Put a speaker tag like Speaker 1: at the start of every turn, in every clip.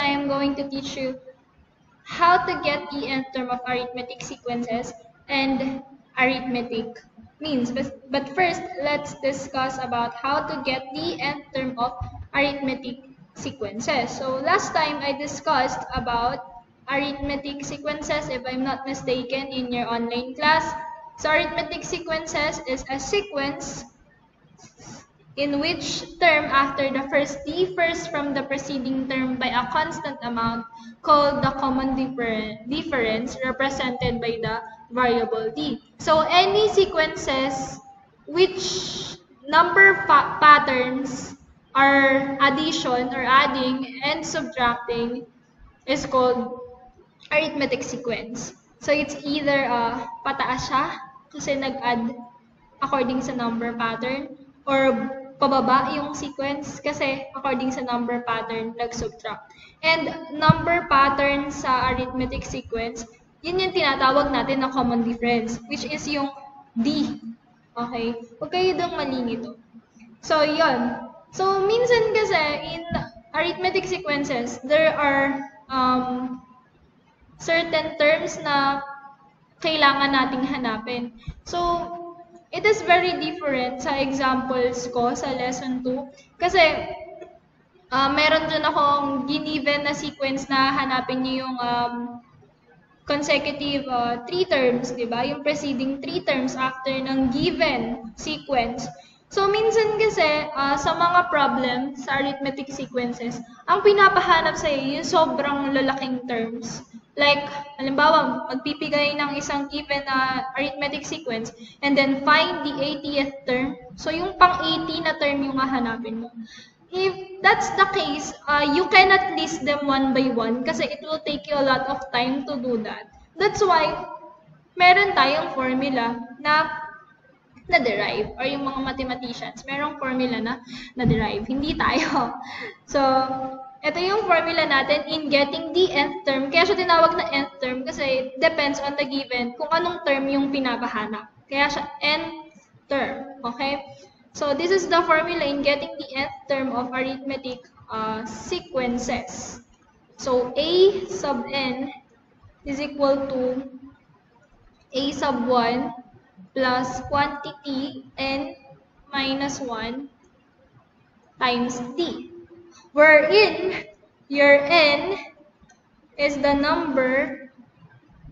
Speaker 1: I am going to teach you how to get the nth term of arithmetic sequences and arithmetic means. But first, let's discuss about how to get the nth term of arithmetic sequences. So last time I discussed about arithmetic sequences, if I'm not mistaken, in your online class. So arithmetic sequences is a sequence in which term after the first differs from the preceding term by a constant amount called the common difference represented by the variable d. So any sequences which number patterns are addition or adding and subtracting is called arithmetic sequence. So it's either pataas siya kasi nag-add according sa number pattern, or pababa yung sequence kasi according sa number pattern nag-subtract. And number pattern sa arithmetic sequence, yun yung tinatawag natin na common difference, which is yung D. Okay? Huwag kayo dong malingito. So, yun. So, minsan kasi in arithmetic sequences, there are certain terms na kailangan nating hanapin. So, it is very different sa examples ko sa lesson 2. Kasi, meron dyan akong giniven na sequence na hanapin niyo yung consecutive 3 terms, di ba? Yung preceding 3 terms after ng given sequence. So, minsan kasi, sa mga problem sa arithmetic sequences, ang pinapahanap sa'yo yung sobrang lalaking terms. Like, halimbawa, magpipigay ng isang given na arithmetic sequence and then find the 80th term. So, yung pang-80 na term yung hahanapin mo. If that's the case, you cannot list them one by one kasi it will take you a lot of time to do that. That's why, meron tayong formula na-derive, or yung mga mathematicians, merong formula na-derive. Hindi tayo. So, ito yung formula natin in getting the nth term. Kaya siya tinawag na nth term kasi it depends on the given kung anong term yung pinapahanap. Kaya siya nth term. Okay? So, this is the formula in getting the nth term of arithmetic sequences. So, a sub n is equal to a sub 1 plus quantity n minus 1 times d. Wherein your n is the number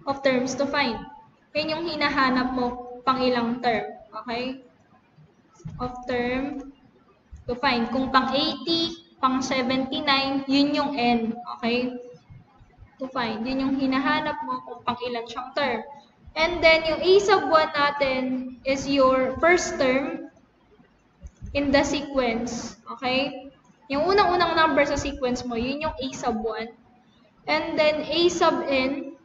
Speaker 1: of terms to find. Yan yung hinahanap mo pang ilang term. Okay? Of term to find. Kung pang 80, pang 79, yun yung n. Okay? To find. Yun yung hinahanap mo kung pang ilan siyang term. And then, yung a sub 1 natin is your first term in the sequence. Okay? Yung unang-unang number sa sequence mo, yun yung a sub 1. And then, a sub n,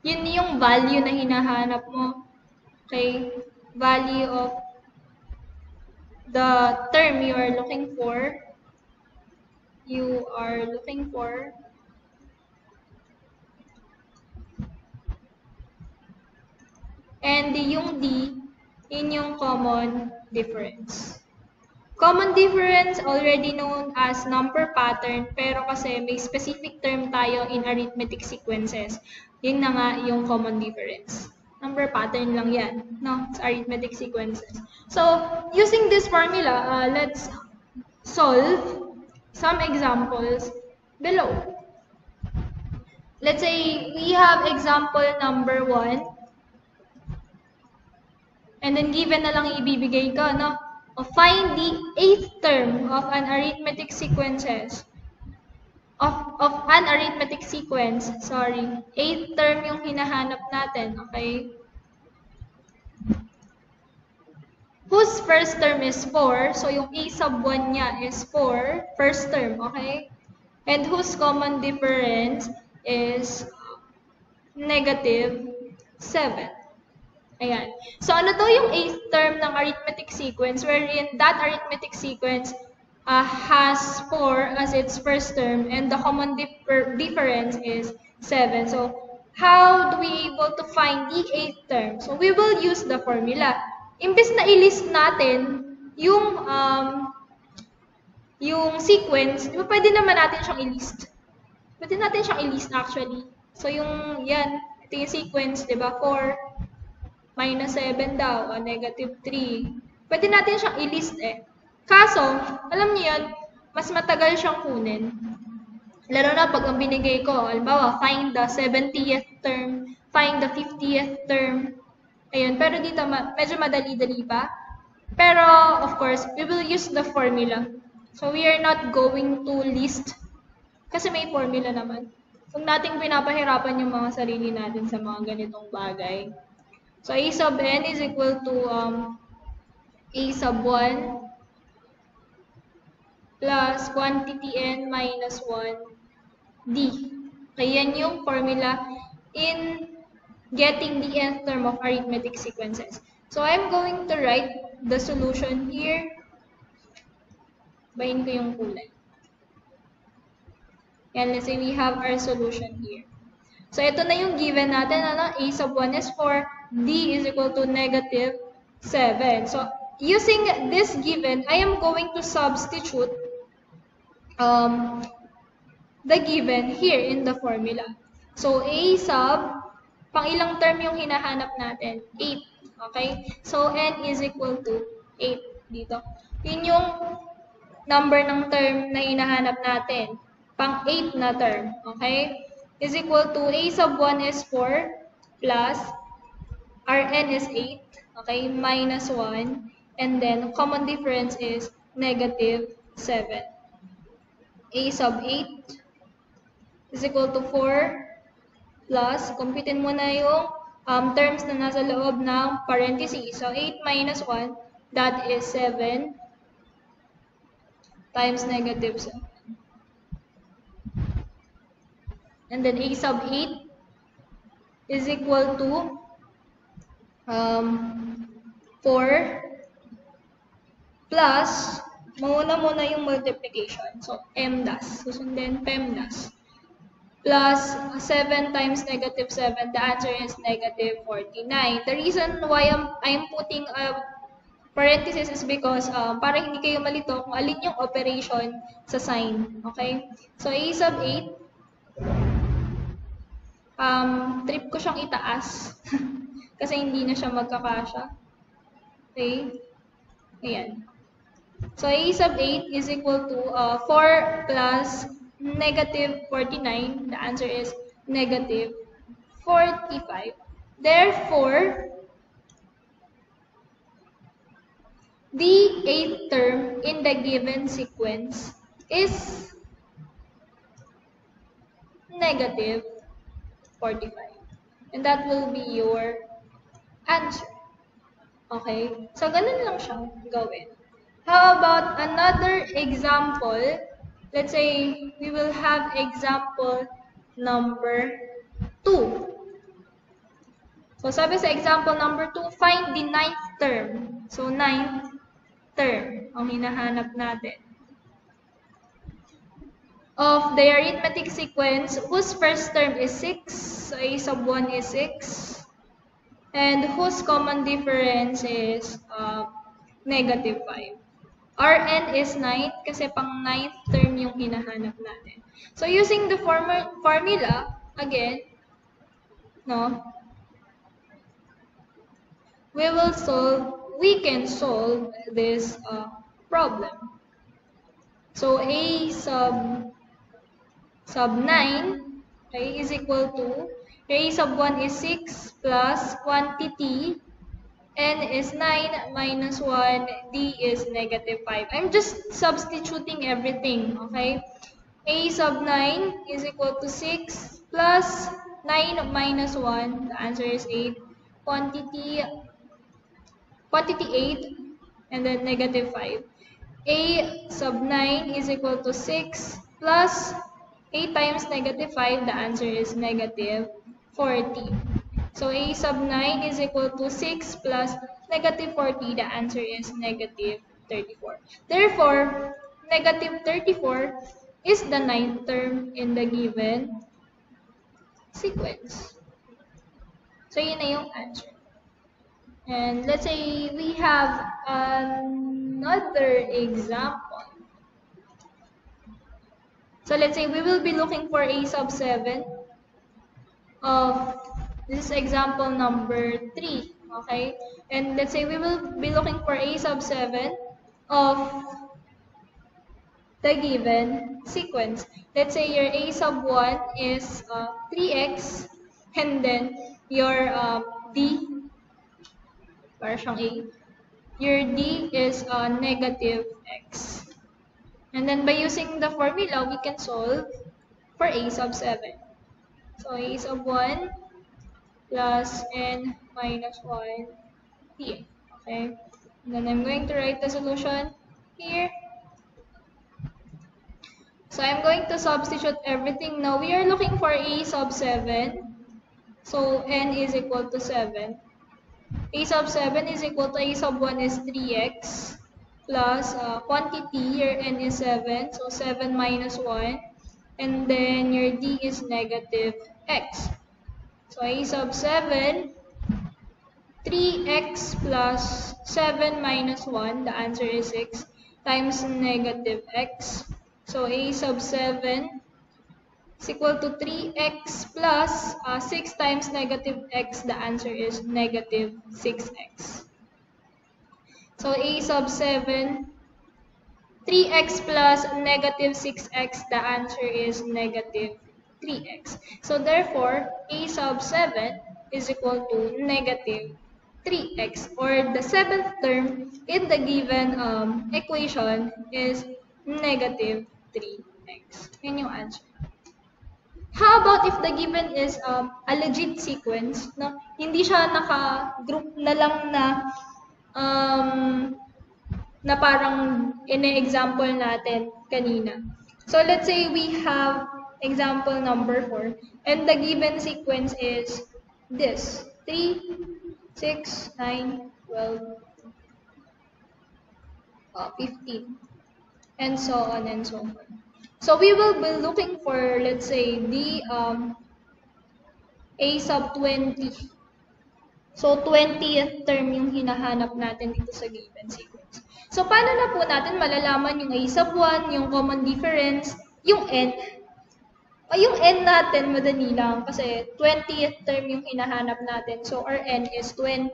Speaker 1: yun yung value na hinahanap mo. Okay? Value of the term you are looking for. You are looking for. And yung d, yun yung common difference. Common difference, already known as number pattern, pero kasi may specific term tayo in arithmetic sequences. Yun na nga yung common difference. Number pattern lang yan, no? Sa arithmetic sequences. So, using this formula, let's solve some examples below. Let's say we have example number 1. And then given na lang ibibigay ko, no? Find the 8th term of an arithmetic sequences. Of an arithmetic sequence, sorry. 8th term yung hinahanap natin, okay? Whose first term is 4, so yung a sub 1 niya is 4, first term, okay? And whose common difference is negative 7. Ayan. So, ano to yung 8th term ng arithmetic sequence wherein that arithmetic sequence has 4 as its first term and the common difference is 7. So, how do we able to find the 8th term? So, we will use the formula. Imbes na i-list natin yung yung sequence, di ba pwede naman natin siyang i-list? Pwede natin siyang i-list actually. So yung, yan, ito yung sequence, di ba? 4, minus 7 daw, o negative 3. Pwede natin siyang i-list eh. Kaso, alam niyo yan, mas matagal siyang kunin. Lalo na pag ang binigay ko, halimbawa, find the 70th term, find the 50th term. Ayun, pero dito medyo madali-dali pa. Pero, of course, we will use the formula. So, we are not going to list kasi may formula naman. Huwag nating pinapahirapan yung mga sarili natin sa mga ganitong bagay. So, a sub n is equal to a sub 1 plus quantity n minus 1 d. Okay, yan yung formula in getting the nth term of arithmetic sequences. So, I'm going to write the solution here. Bahin ko yung kulay. Yan, let's say we have our solution here. So, ito na yung given natin. Ano? A sub 1 is 4. D is equal to negative 7. So, using this given, I am going to substitute the given here in the formula. So, A sub, pang ilang term yung hinahanap natin? 8. Okay? So, n is equal to 8 dito. Yun yung number ng term na hinahanap natin. Pang 8 na term. Okay? Is equal to A sub 1 is 4 plus Rn is 8. Okay? Minus 1. And then, common difference is negative 7. A sub 8 is equal to 4 plus, computin mo na yung terms na nasa loob ng parentheses. So, 8 minus 1, that is 7 times negative 7. And then, A sub 8 is equal to 4 plus, mauna muna yung multiplication. So, m das. Susundin, PEMDAS. Plus 7 times negative 7, the answer is negative 49. The reason why I'm putting parenthesis is because para hindi kayo malito kung alin yung operation sa sign. Okay? So, A sub 8, trip ko siyang itaas kasi hindi na siya magkakasya. Okay? Ayan. So, A sub 8 is equal to 4 plus negative 49. The answer is negative 45. Therefore, the 8th term in the given sequence is negative 45. And that will be your answer. Okay? So, ganun lang siyang gawin. How about another example? Let's say we will have example number 2. So, sabi sa example number 2, find the 9th term. So, 9th term ang hinahanap natin of the arithmetic sequence whose first term is 6. So, A sub 1 is 6. And whose common difference is negative 5. Rn is 9 kasi pang 9th term yung hinahanap natin. So, using the formula, again, no, we can solve this problem. So, A sub 9, okay, is equal to, A sub 1 is 6 plus quantity, n is 9 minus 1, d is negative 5. I'm just substituting everything, okay? A sub 9 is equal to 6 plus 9 minus 1, the answer is 8. Quantity 8, and then negative 5. A sub 9 is equal to 6 plus 8 times negative 5, the answer is negative 40. So, A sub 9 is equal to 6 plus negative 40. The answer is negative 34. Therefore, negative 34 is the 9th term in the given sequence. So, yun na yung answer. And let's say we have another example. So let's say we will be looking for a sub 7 of, this is example number 3, okay? And let's say we will be looking for a sub 7 of the given sequence. Let's say your a sub 1 is 3x, and then your d, para siyang a, your d is negative x. And then by using the formula, we can solve for a sub 7. So a sub 1 plus n minus 1 t. Okay? And then I'm going to write the solution here. So I'm going to substitute everything. Now we are looking for a sub 7. So n is equal to 7. A sub 7 is equal to a sub 1 is 3x plus quantity, your n is 7. So 7 minus 1. And then your d is negative x. So a sub 7, 3x plus 7 minus 1, the answer is 6, times negative x. So a sub 7 is equal to 3x plus 6 times negative x, the answer is negative 6x. So a sub 7, 3x plus negative 6x, the answer is negative 3x. So therefore, a sub 7 is equal to negative 3x, or the seventh term in the given equation is negative 3x. Yun yung answer. How about if the given is a legit sequence, no? Hindi siya naka-group na lang na parang ine-example natin kanina. So let's say we have example number 4, and the given sequence is this: 3, 6, 9, 12, 15, and so on and so forth. So we will be looking for, let's say, the a sub 20. So 20th term yung hinahanap natin dito sa given sequence. So paano na po natin malalaman yung a sub 1, yung common difference, yung n? Yung n natin, madali lang kasi 20th term yung hinahanap natin. So our n is 20.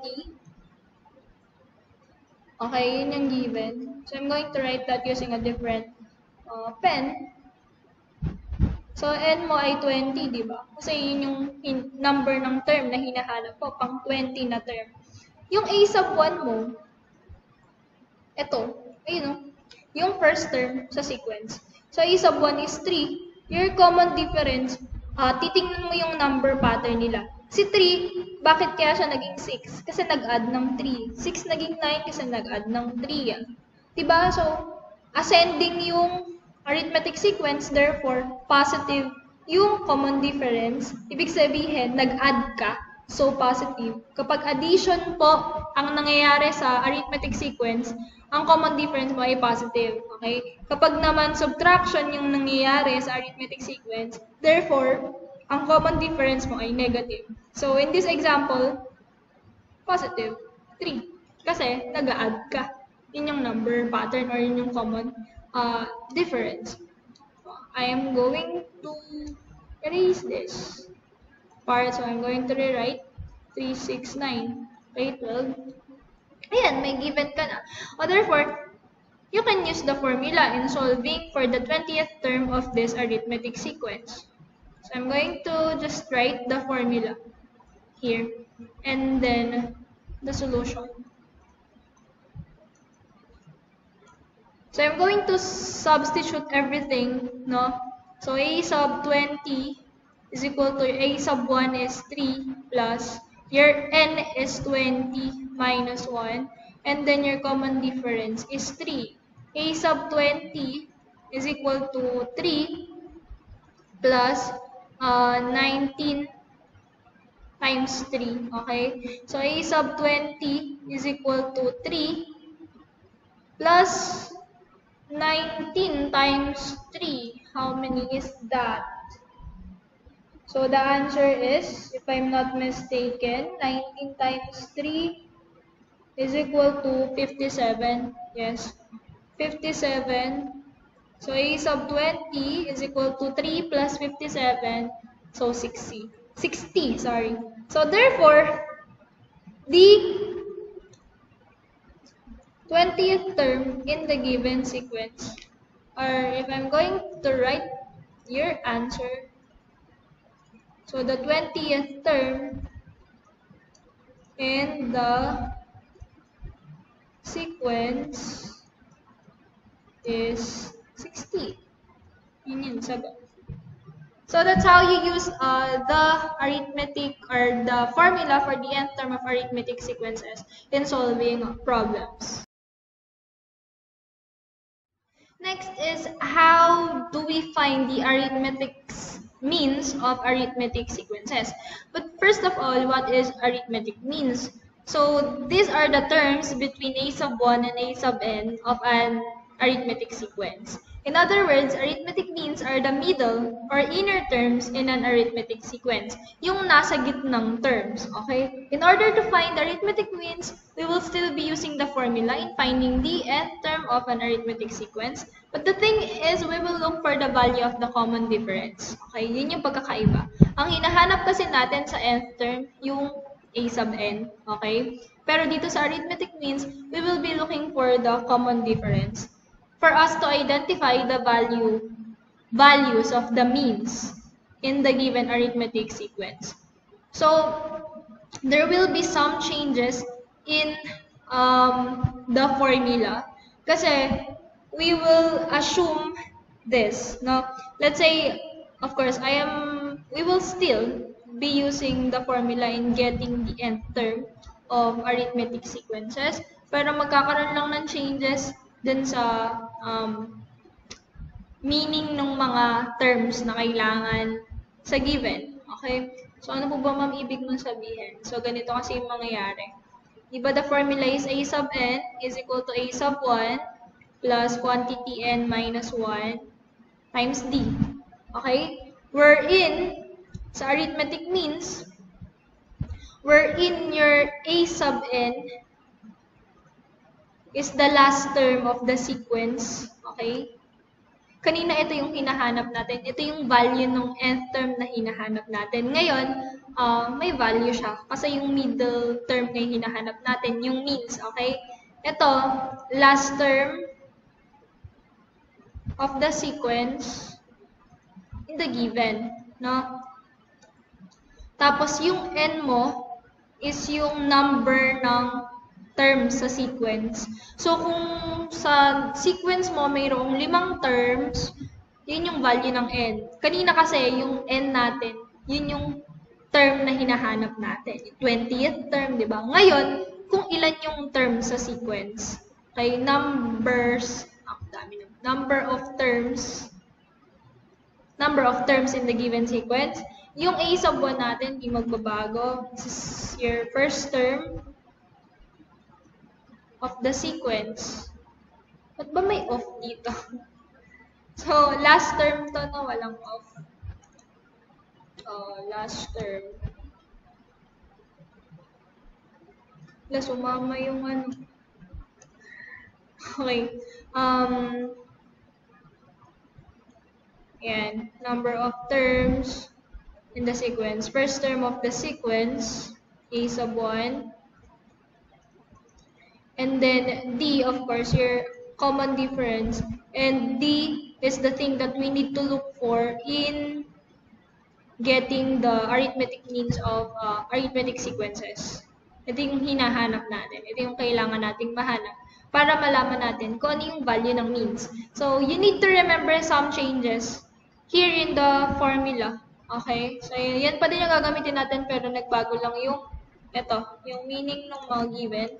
Speaker 1: Okay, yun yung given. So I'm going to write that using a different pen. So n mo ay 20, di ba? Kasi yun yung number ng term na hinahanap ko, pang 20 na term. Yung a sub 1 mo, eto, ayun o, yung first term sa sequence. So a sub 1 is 3. Your common difference, titingnan mo yung number pattern nila. Si 3, bakit kaya siya naging 6? Kasi nag-add ng 3. 6 naging 9 kasi nag-add ng 3 yan. Diba? So, ascending yung arithmetic sequence, therefore, positive yung common difference. Ibig sabihin, nag-add ka, so positive. Kapag addition po ang nangyayari sa arithmetic sequence, ang common difference mo ay positive. Okay? Kapag naman subtraction yung nangyayari sa arithmetic sequence, therefore, ang common difference mo ay negative. So, in this example, positive, 3. Kasi, nag-add ka. Yun yung number pattern or yun yung common difference. I am going to erase this part. So, I'm going to rewrite 3, 6, 9, 8, 12. Ayan, may given ka na. O therefore, you can use the formula in solving for the 20th term of this arithmetic sequence. So, I'm going to just write the formula here and then the solution. So I'm going to substitute everything, no? So a sub 20 is equal to a sub 1 is 3 plus your n is 20 minus 1, and then your common difference is 3. A sub 20 is equal to 3 plus 19 times 3, okay? So a sub 20 is equal to 3 plus 19 times 3. How many is that? So the answer is, if I'm not mistaken, 19 times 3 is equal to 57. Yes, 57 So a sub 20 is equal to 3 plus 57, so 60. 60, sorry. So therefore, the 20th term in the given sequence, or if I'm going to write your answer, so the 20th term in the sequence is 60. Yun yun, sagot. So that's how you use the arithmetic or the formula for the nth term of arithmetic sequences in solving problems. Next is, how do we find the arithmetic means of arithmetic sequences? But first of all, what is arithmetic means? So these are the terms between a sub 1 and a sub n of an arithmetic sequence. In other words, arithmetic means are the middle or inner terms in an arithmetic sequence. Yung nasa gitnang terms, okay? In order to find arithmetic means, we will still be using the formula in finding the nth term of an arithmetic sequence. But the thing is, we will look for the value of the common difference. Okay? Yun yung pagkakaiba. Ang hinahanap kasi natin sa nth term, yung a sub n. Okay? Pero dito sa arithmetic means, we will be looking for the common difference for us to identify the values of the means in the given arithmetic sequence. So, there will be some changes in the formula kasi we will assume this. No? Let's say, of course, we will still be using the formula in getting the nth term of arithmetic sequences, pero magkakaroon lang ng changes dun sa meaning ng mga terms na kailangan sa given. Okay? So, ano po ba ma'am ibig mong sabihin? So, ganito kasi yung mangyayari. Diba the formula is a sub n is equal to a sub 1 plus quantity n minus 1 times d. Okay? Wherein, sa arithmetic means, wherein your a sub n is the last term of the sequence. Okay? Kanina ito yung hinahanap natin. Ito yung value ng nth term na hinahanap natin. Ngayon, may value siya. Kasi yung middle term na hinahanap natin, yung means. Okay? Ito, last term of the sequence in the given. No? Tapos yung n mo is yung number ng terms sa sequence. So, kung sa sequence mo mayroong 5 terms, yun yung value ng n. Kanina kasi, yung n natin, yun yung term na hinahanap natin. 20th term, di ba? Ngayon, kung ilan yung term sa sequence, okay, number of terms in the given sequence, yung a sub 1 natin, di magbabago. This is your first term of the sequence. Ba't ba may off dito? So, last term to, no? Walang off. Last term. Sumama yung ano. Okay. Yan. Number of terms in the sequence. First term of the sequence, a sub 1. And then D, of course, your common difference. And D is the thing that we need to look for in getting the arithmetic means of arithmetic sequences. Ito yung hinahanap natin. Ito yung kailangan nating mahanap para malaman natin kung ano yung value ng means. So, you need to remember some changes here in the formula. Okay? So, yan pa din yung gagamitin natin pero nagbago lang yung yung meaning ng mga given.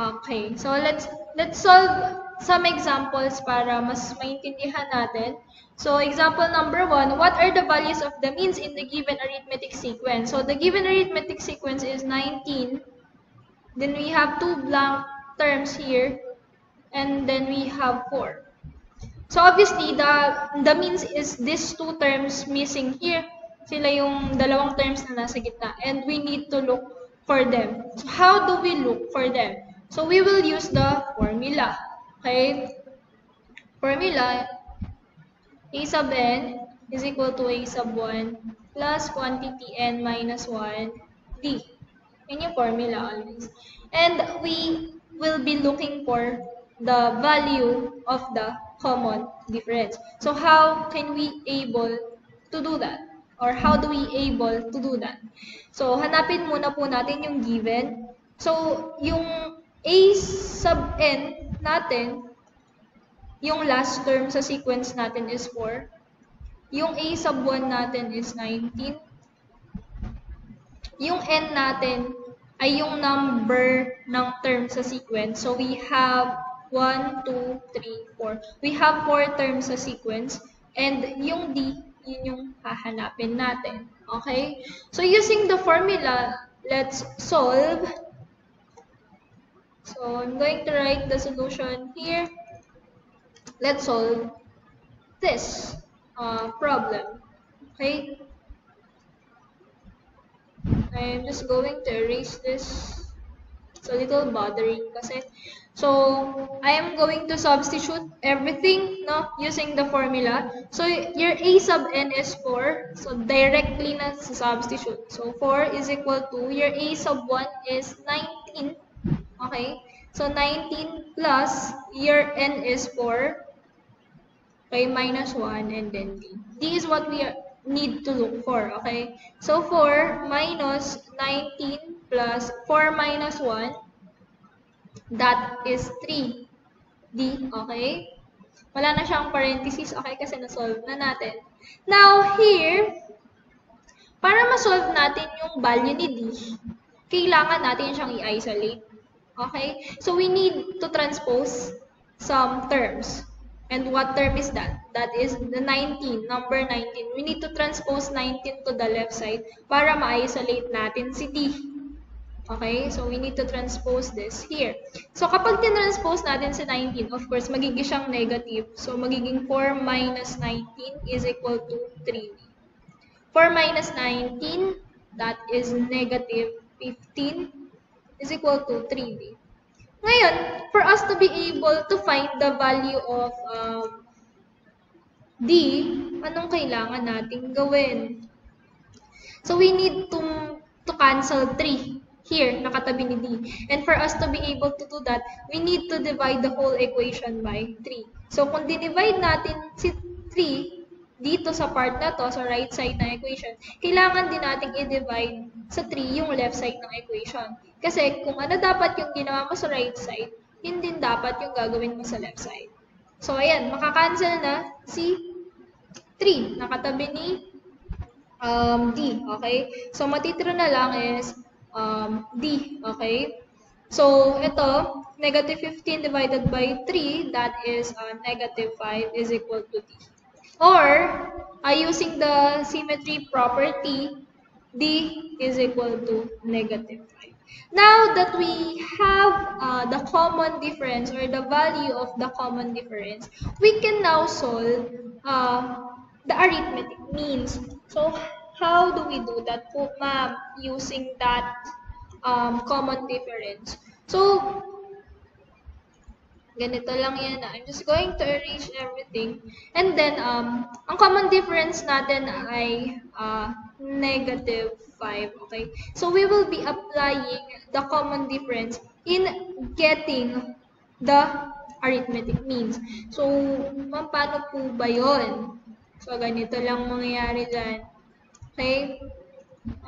Speaker 1: Okay, so let's solve some examples para mas maintindihan natin. So example number 1, what are the values of the means in the given arithmetic sequence? So the given arithmetic sequence is 19. Then we have 2 blank terms here. And then we have 4. So obviously, the means is these 2 terms missing here. Sila yung dalawang terms na nasa gitna. And we need to look for them. So how do we look for them? So we will use the formula. Okay? formula, a sub n is equal to a sub 1 plus quantity n minus 1 d. Yun yung formula always. And we will be looking for the value of the common difference. So how can we able to do that? Or how do we able to do that? So hanapin muna po natin yung given. So yung a sub n natin, yung last term sa sequence natin is 4. Yung a sub 1 natin is 19. Yung n natin ay yung number ng term sa sequence. So we have 1, 2, 3, 4. We have 4 terms sa sequence. And yung d, yun yung hahanapin natin. Okay? So using the formula, let's solve. So I'm going to write the solution here. Let's solve this problem. Okay? I'm just going to erase this. It's a little bothering kasi. So, I am going to substitute everything, no, using the formula. So, your a sub n is 4. So, directly na sa substitute. So, 4 is equal to, your a sub 1 is 19. Okay? So, 19 plus, your n is 4. Okay, minus 1 and then d. D is what we need to look for, okay? So 4 minus 19 plus 4 minus 1, that is 3. D, okay? Wala na siyang parentheses, okay? Kasi na-solve na natin. Now, here, para ma-solve natin yung value ni D, kailangan natin siyang i-isolate. Okay? So, we need to transpose some terms. And what term is that? That is the 19, number 19. We need to transpose 19 to the left side para ma-isolate natin si D. Okay? So, we need to transpose this here. So, kapag tinranspose natin si 19, of course, magiging siyang negative. So, magiging 4 minus 19 is equal to 3D. 4 minus 19, that is negative 15, is equal to 3D. Ngayon, for us to be able to find the value of D, anong kailangan nating gawin? So, we need to cancel 3 here, nakatabi ni D. And for us to be able to do that, we need to divide the whole equation by 3. So, kung dinivide natin si 3 dito sa part na to, sa right side ng equation, kailangan din natin i-divide sa 3 yung left side ng equation. Kasi kung ano dapat yung ginawa mo sa right side, yun din dapat yung gagawin mo sa left side. So, ayan, makakancel na si 3, nakatabi ni D, okay? So, matitira na lang is D, okay? So, ito, negative 15 divided by 3, that is negative 5 is equal to D. Or, using the symmetry property, D is equal to negative 5. Now that we have the common difference or the value of the common difference, we can now solve the arithmetic means. So, how do we do that po, ma'am, using that common difference? So, ganito lang yan. I'm just going to erase everything. And then, ang common difference natin ay negative 5. Okay? So, we will be applying the common difference in getting the arithmetic means. So, ma'am, paano po ba yun? So, ganito lang mangyayari dyan. Okay?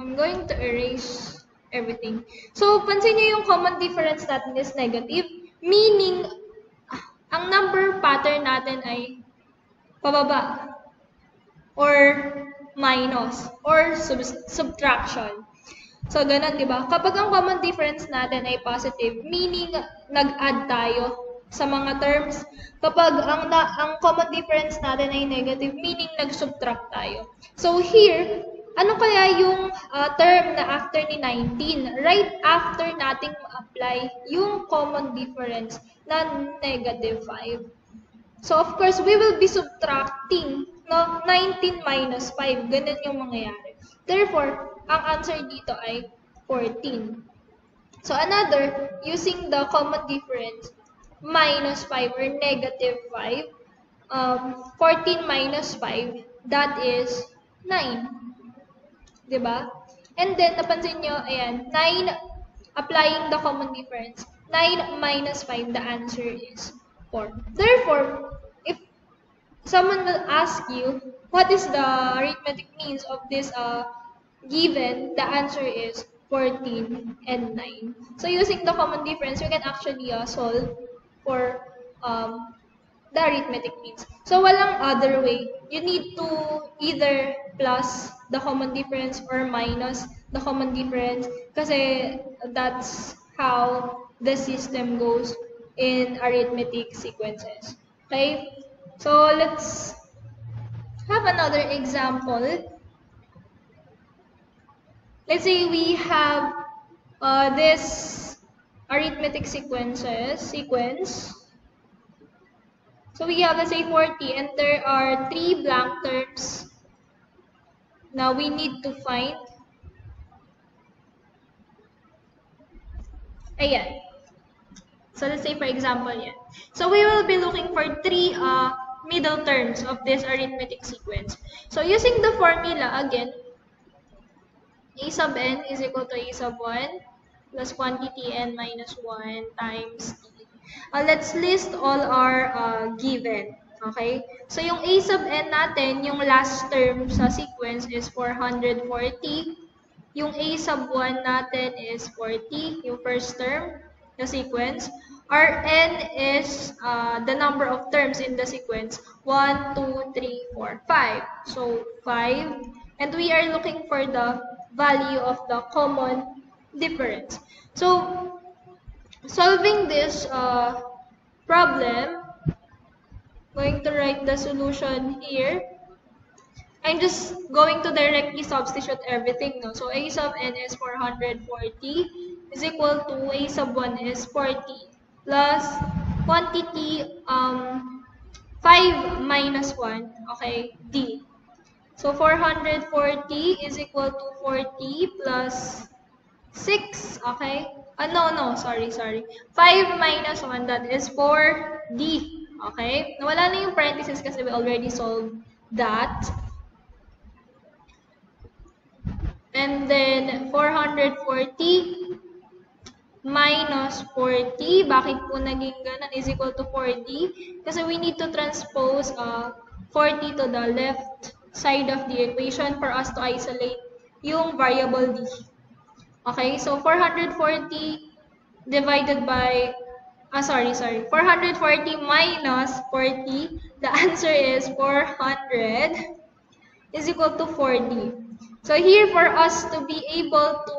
Speaker 1: I'm going to erase everything. So, pansin nyo yung common difference natin is negative, meaning, ang number pattern natin ay pababa or minus or subtraction. So, ganun, di ba? Kapag ang common difference natin ay positive, meaning nag-add tayo sa mga terms. Kapag ang common difference natin ay negative, meaning nag-subtract tayo. So, here, ano kaya yung term na after ni 19? Right after nating ma-apply yung common difference na negative 5. So, of course, we will be subtracting 19 minus 5. Ganun yung mangyayari. Therefore, ang answer dito ay 14. So, another, using the common difference, minus 5 or negative 5. 14 minus 5, that is 9. Diba? And then, napansin nyo, ayan, 9, applying the common difference, 9 minus 5, the answer is 4. Therefore, if someone will ask you, what is the arithmetic means of this given, the answer is 14 and 9. So, using the common difference, we can actually solve for the arithmetic means. So, walang other way. You need to either plus the common difference or minus the common difference kasi that's how the system goes in arithmetic sequences. Okay? So, let's have another example. Let's say we have this arithmetic sequence. So we have, let's say, 40, and there are 3 blank terms. Now we need to find. Ayan. So let's say, for example, yan. So we will be looking for 3 middle terms of this arithmetic sequence. So using the formula, again, a sub n is equal to a sub 1 plus quantity n minus 1 times t. Let's list all our given. Okay? So, yung a sub n natin, yung last term sa sequence is 440. Yung a sub 1 natin is 40, yung first term, the sequence. Our n is the number of terms in the sequence. 1, 2, 3, 4, 5. So, 5. And we are looking for the value of the common difference. So, solving this problem, going to write the solution here. I'm just going to directly substitute everything. No? So, a sub n is 440 is equal to a sub 1 is 40 plus quantity 5 minus 1, okay, d. So, 440 is equal to 40 plus 6, okay? Sorry. 5 minus 1, that is 4d, okay? Nawala na yung parentheses kasi we already solved that. And then, 440 minus 40, bakit po naging ganun, is equal to 4d? Kasi we need to transpose 40 to the left side of the equation for us to isolate yung variable d. Okay, so 440 divided by, 440 minus 40, the answer is 400 is equal to 4d. So here, for us to be able to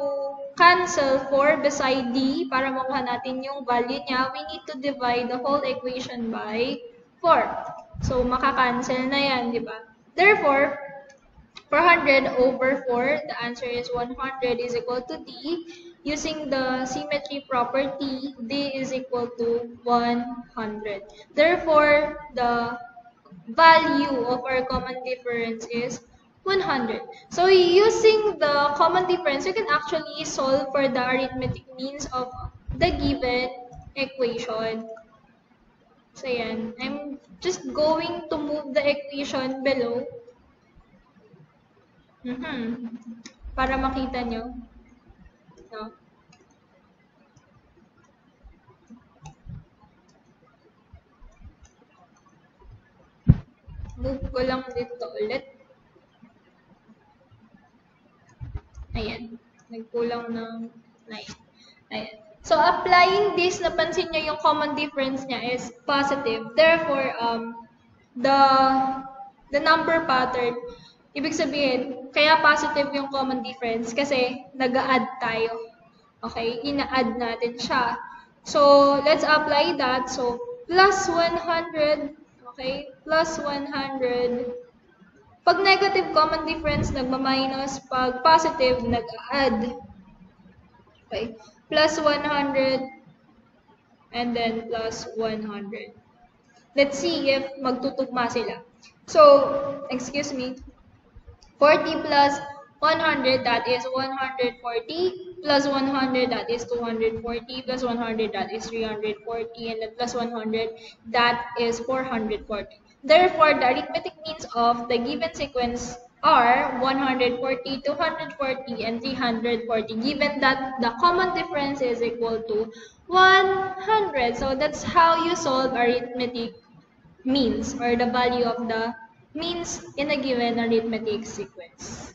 Speaker 1: cancel 4 beside d, para makuha natin yung value niya, we need to divide the whole equation by 4. So, makakancel na yan, di ba? Therefore, 400 over 4, the answer is 100 is equal to d. Using the symmetry property, d is equal to 100. Therefore, the value of our common difference is 100. So, using the common difference, you can actually solve for the arithmetic means of the given equation. So, yan. I'm just going to move the equation below. Para makita nyo. No? Move ko lang dito ulit. Ayan. Nagkulang ng 9. Ayan. So, applying this, napansin nyo yung common difference niya is positive. Therefore, the number pattern, ibig sabihin, kaya positive yung common difference kasi nag-add tayo. Okay? Ina-add natin siya. So, let's apply that. So, plus 100. Okay? Plus 100. Pag negative common difference, nagma-minus. Pag positive, nag-add. Okay? Plus 100. And then plus 100. Let's see if magtutugma sila. So, excuse me. 40 plus 100, that is 140. Plus 100, that is 240. Plus 100, that is 340. And then plus 100, that is 440. Therefore, the arithmetic means of the given sequence are 140, 240, and 340, given that the common difference is equal to 100. So that's how you solve arithmetic means, or the value of the means in a given arithmetic sequence.